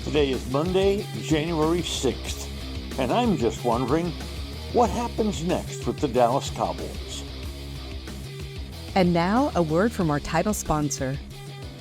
Today is Monday, January 6th, and I'm just wondering what happens next with the Dallas Cowboys. And now, a word from our title sponsor.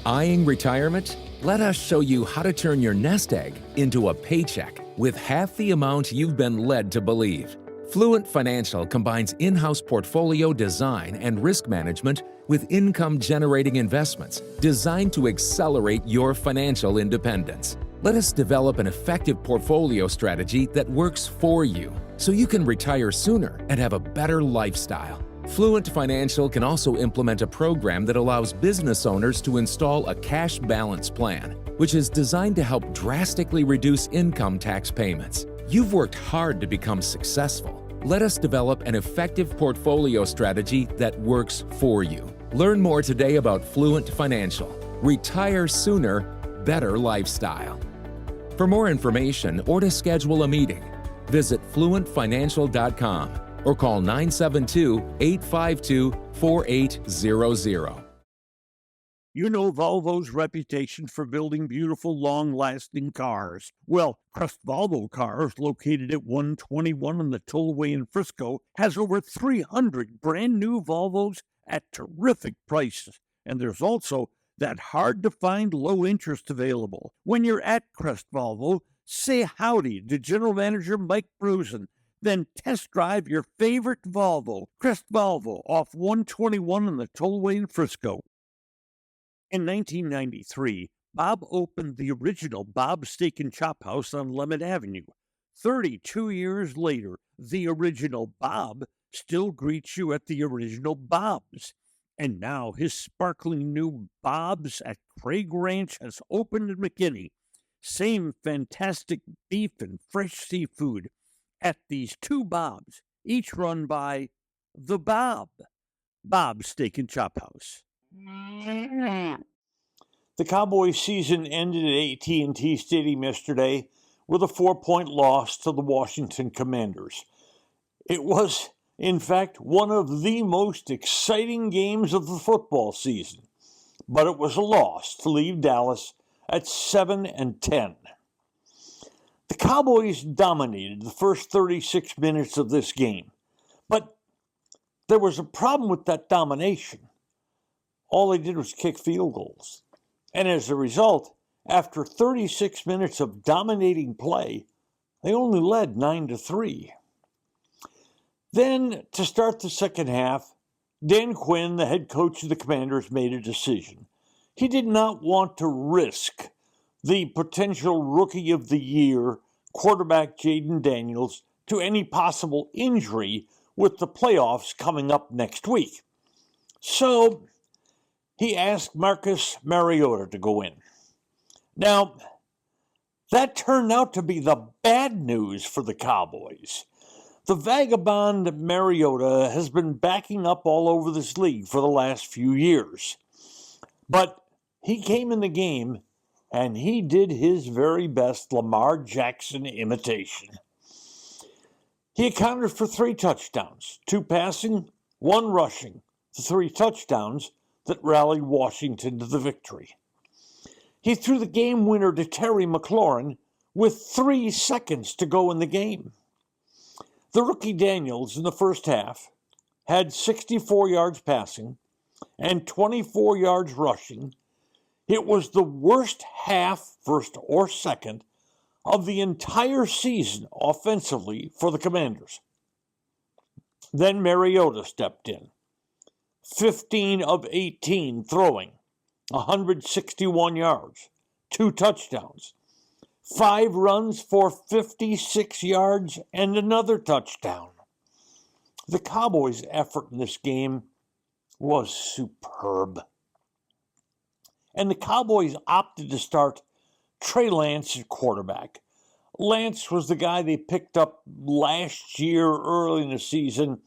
Eyeing retirement? Let us show you how to turn your nest egg into a paycheck with half the amount you've been led to believe. Fluent Financial combines in-house portfolio design and risk management with income-generating investments designed to accelerate your financial independence. Let us develop an effective portfolio strategy that works for you so you can retire sooner and have a better lifestyle. Fluent Financial can also implement a program that allows business owners to install a cash balance plan, which is designed to help drastically reduce income tax payments. You've worked hard to become successful. Let us develop an effective portfolio strategy that works for you. Learn more today about Fluent Financial. Retire sooner, better lifestyle. For more information or to schedule a meeting, visit fluentfinancial.com or call 972-852-4800. You know Volvo's reputation for building beautiful, long-lasting cars. Well, Crest Volvo Cars, located at 121 on the Tollway in Frisco, has over 300 brand-new Volvos at terrific prices. And there's also that hard-to-find low interest available. When you're at Crest Volvo, say howdy to General Manager Mike Brusen. Then test drive your favorite Volvo, Crest Volvo, off 121 on the Tollway in Frisco. In 1993, Bob opened the original Bob's Steak and Chop House on Lemon Avenue. 32 years later, the original Bob still greets you at the original Bob's. And now his sparkling new Bob's at Craig Ranch has opened in McKinney. Same fantastic beef and fresh seafood at these two Bob's, each run by the Bob's Steak and Chop House. The Cowboys season ended at AT&T Stadium yesterday with a 4-point loss to the Washington Commanders. It was, in fact, one of the most exciting games of the football season, but it was a loss to leave Dallas at 7-10. The Cowboys dominated the first 36 minutes of this game, but there was a problem with that domination. All they did was kick field goals. And as a result, after 36 minutes of dominating play, they only led 9-3. Then, to start the second half, Dan Quinn, the head coach of the Commanders, made a decision. He did not want to risk the potential Rookie of the Year quarterback Jaden Daniels to any possible injury with the playoffs coming up next week. So he asked Marcus Mariota to go in. Now, that turned out to be the bad news for the Cowboys. The vagabond Mariota has been backing up all over this league for the last few years. But he came in the game, and he did his very best Lamar Jackson imitation. He accounted for 3 touchdowns, 2 passing, 1 rushing, the 3 touchdowns that rallied Washington to the victory. He threw the game winner to Terry McLaurin with 3 seconds to go in the game. The rookie Daniels in the first half had 64 yards passing and 24 yards rushing. It was the worst half, first or second, of the entire season offensively for the Commanders. Then Mariota stepped in. 15 of 18 throwing, 161 yards, 2 touchdowns, 5 runs for 56 yards, and another touchdown. The Cowboys' effort in this game was superb. And the Cowboys opted to start Trey Lance at quarterback. Lance was the guy they picked up last year early in the season,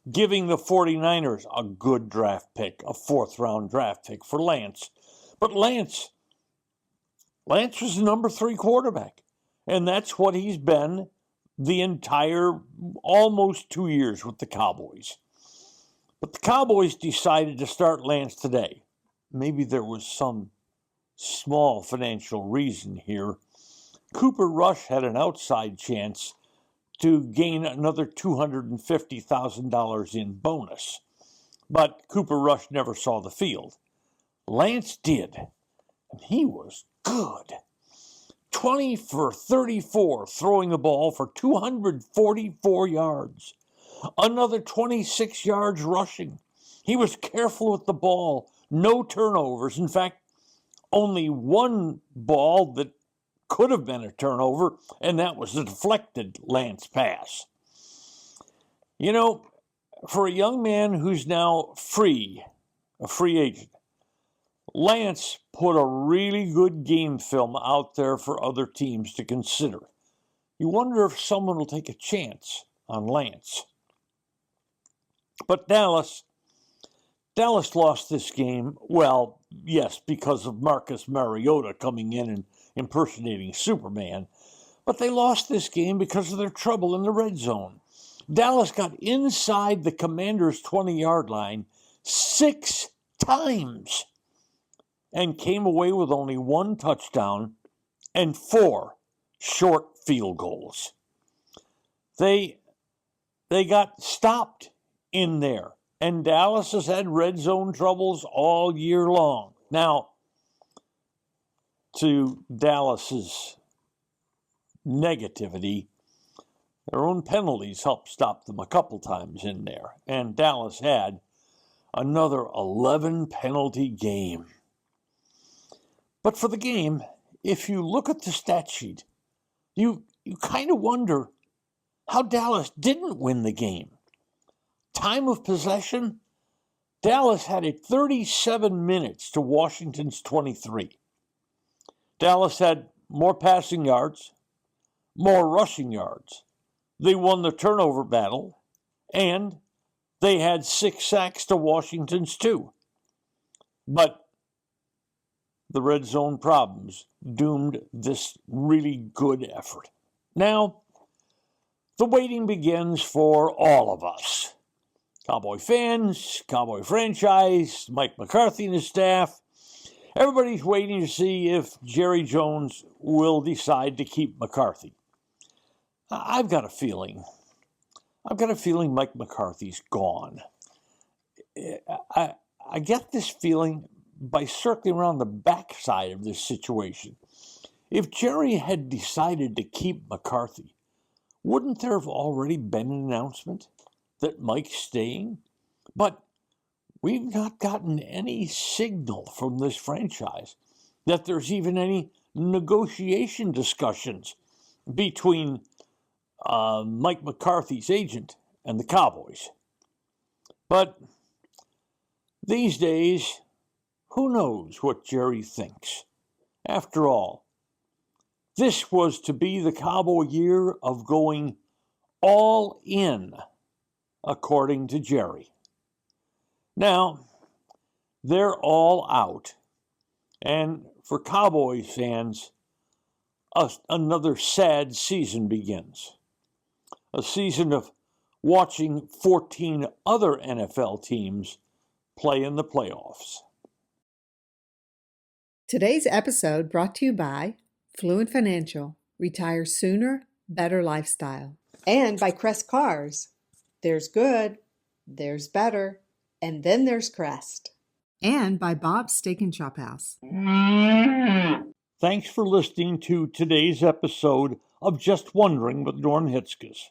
giving the 49ers a good draft pick, a 4th-round draft pick for Lance. But Lance was the number 3 quarterback, and that's what he's been the entire almost 2 years with the Cowboys. But the Cowboys decided to start Lance today. Maybe there was some small financial reason here. Cooper Rush had an outside chance to gain another $250,000 in bonus. But Cooper Rush never saw the field. Lance did, and he was good. 20 for 34, throwing the ball for 244 yards. Another 26 yards rushing. He was careful with the ball, no turnovers. In fact, only one ball that could have been a turnover, and that was a deflected Lance pass. You know, for a young man who's now a free agent, Lance put a really good game film out there for other teams to consider. You wonder if someone will take a chance on Lance. But Dallas lost this game, well, yes, because of Marcus Mariota coming in and impersonating Superman, but they lost this game because of their trouble in the red zone. Dallas got inside the Commanders' 20-yard line 6 times and came away with only 1 touchdown and 4 short field goals. They got stopped in there, and Dallas has had red zone troubles all year long. Now, to Dallas's negativity, their own penalties helped stop them a couple times in there, and Dallas had another 11 penalty game. But for the game, if you look at the stat sheet, you kind of wonder how Dallas didn't win the game. Time of possession, Dallas had it 37 minutes to Washington's 23. Dallas had more passing yards, more rushing yards. They won the turnover battle, and they had 6 sacks to Washington's 2. But the red zone problems doomed this really good effort. Now, the waiting begins for all of us. Cowboy fans, Cowboy franchise, Mike McCarthy and his staff. Everybody's waiting to see if Jerry Jones will decide to keep McCarthy. I've got a feeling Mike McCarthy's gone. I get this feeling by circling around the backside of this situation. If Jerry had decided to keep McCarthy, wouldn't there have already been an announcement that Mike's staying? But we've not gotten any signal from this franchise that there's even any negotiation discussions between Mike McCarthy's agent and the Cowboys. But these days, who knows what Jerry thinks? After all, this was to be the Cowboy year of going all in, according to Jerry. Now, they're all out. And for Cowboys fans, another sad season begins. A season of watching 14 other NFL teams play in the playoffs. Today's episode brought to you by Fluent Financial. Retire sooner, better lifestyle. And by Crest Cars. There's good, there's better, and then there's Crest. And by Bob's Steak and Chop House. Thanks for listening to today's episode of Just Wondering with Norm Hitzges.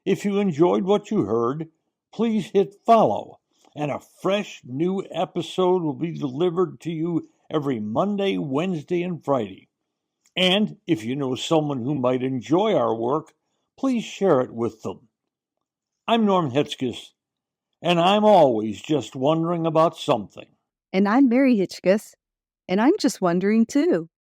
If you enjoyed what you heard, please hit follow, and a fresh new episode will be delivered to you every Monday, Wednesday, and Friday. And if you know someone who might enjoy our work, please share it with them. I'm Norm Hitzges, and I'm always just wondering about something. And I'm Mary Hitchkus, and I'm just wondering too.